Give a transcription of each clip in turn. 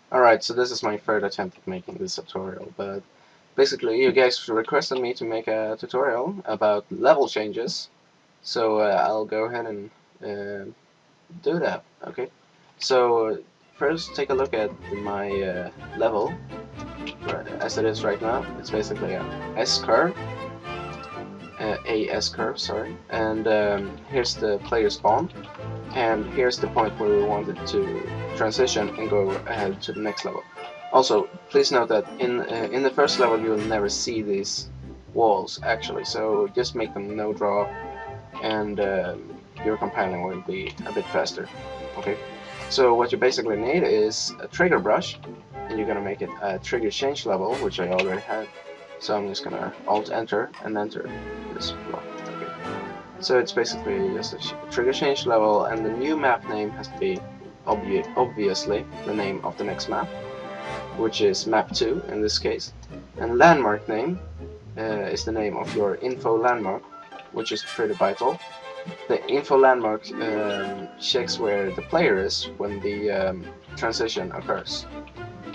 Alright, so this is my third attempt at making this tutorial, but basically you guys requested me to make a tutorial about level changes, so I'll go ahead and do that, okay? So first take a look at my level, as it is right now. It's basically a S-curve, a S-curve, sorry, and here's the player spawn, and here's the point where we wanted to transition and go ahead to the next level. Also, please note that in the first level you will never see these walls actually, so just make them no draw, and your compiling will be a bit faster. Okay, so what you basically need is a trigger brush, and you're gonna make it a trigger change level, which I already had. So I'm just gonna Alt Enter and enter this block. Okay. So it's basically just a trigger change level, and the new map name has to be obviously the name of the next map, which is map 2 in this case. And landmark name is the name of your info landmark, which is pretty vital. The info landmark checks where the player is when the transition occurs.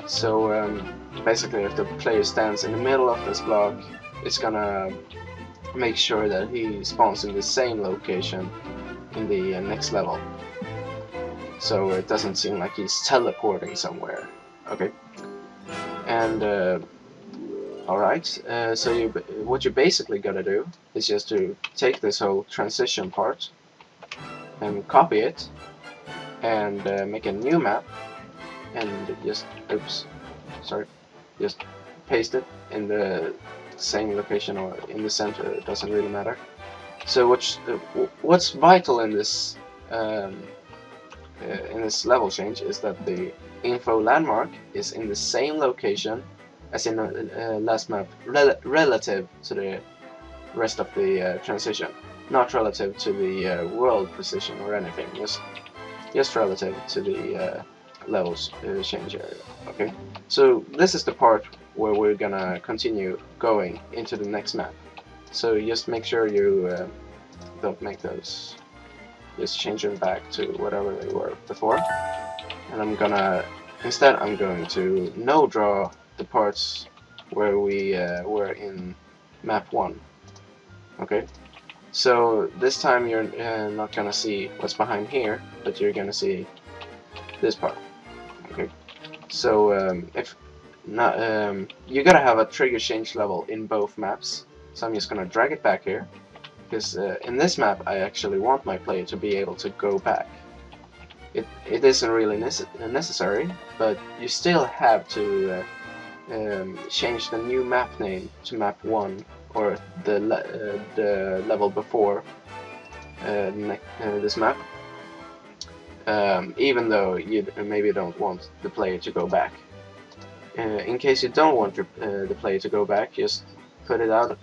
So basically, if the player stands in the middle of this block, it's gonna make sure that he spawns in the same location in the next level. So it doesn't seem like he's teleporting somewhere. Okay. And alright, so what you basically gotta do is just to take this whole transition part and copy it and make a new map and just, oops, sorry, just paste it in the same location or in the center, it doesn't really matter. So what's vital in this level change is that the info landmark is in the same location as in the last map, relative to the rest of the transition, not relative to the world position or anything, just relative to the levels change area. Okay, so this is the part where we're gonna continue going into the next map. So just make sure you don't make those. Just change them back to whatever they were before. And instead I'm going to no draw the parts where we were in map 1. Okay, so this time you're not gonna see what's behind here, but you're gonna see this part. Okay, so if not, you gotta have a trigger change level in both maps. So I'm just gonna drag it back here, because in this map I actually want my player to be able to go back. It isn't really necessary, but you still have to change the new map name to map 1 or the level before this map, even though you maybe don't want the player to go back. In case you don't want the player to go back, just put it out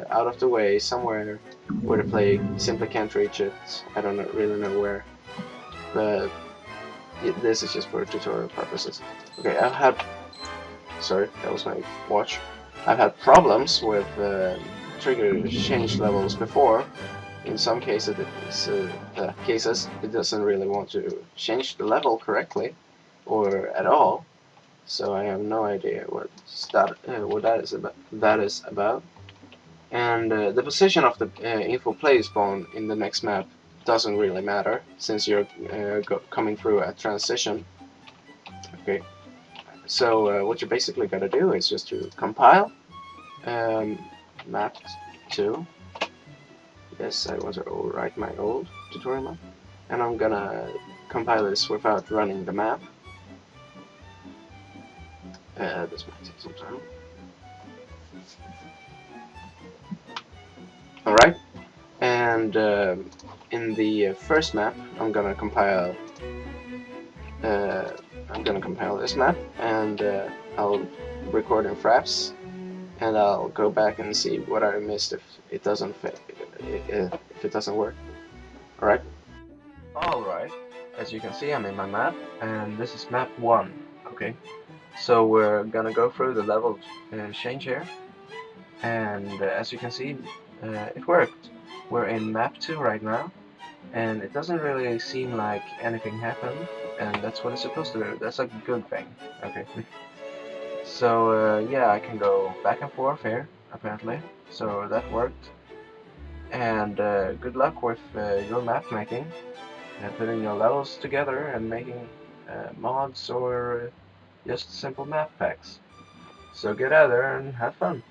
of the way somewhere where the player simply can't reach it. I don't really know where, but this is just for tutorial purposes. Okay, sorry, that was my watch. I've had problems with trigger change levels before. In some cases, it doesn't really want to change the level correctly or at all. So I have no idea what that is about. And the position of the info play spawn in the next map doesn't really matter since you're coming through a transition. Okay, so what you basically gotta do is just to compile map 2. Yes, I want to overwrite my old tutorial map, and I'm gonna compile this without running the map. This might take some time. Alright, and in the first map, I'm gonna compile this map, and I'll record in fraps, and I'll go back and see what I missed if it doesn't work. Alright. Alright, as you can see, I'm in my map, and this is map 1. Okay, so we're gonna go through the level change here, and as you can see, it worked. We're in map 2 right now, and it doesn't really seem like anything happened. and that's what it's supposed to do. That's a good thing. Okay. So yeah, I can go back and forth here apparently. So that worked. And good luck with your map making and putting your levels together and making mods or just simple map packs. So get out there and have fun.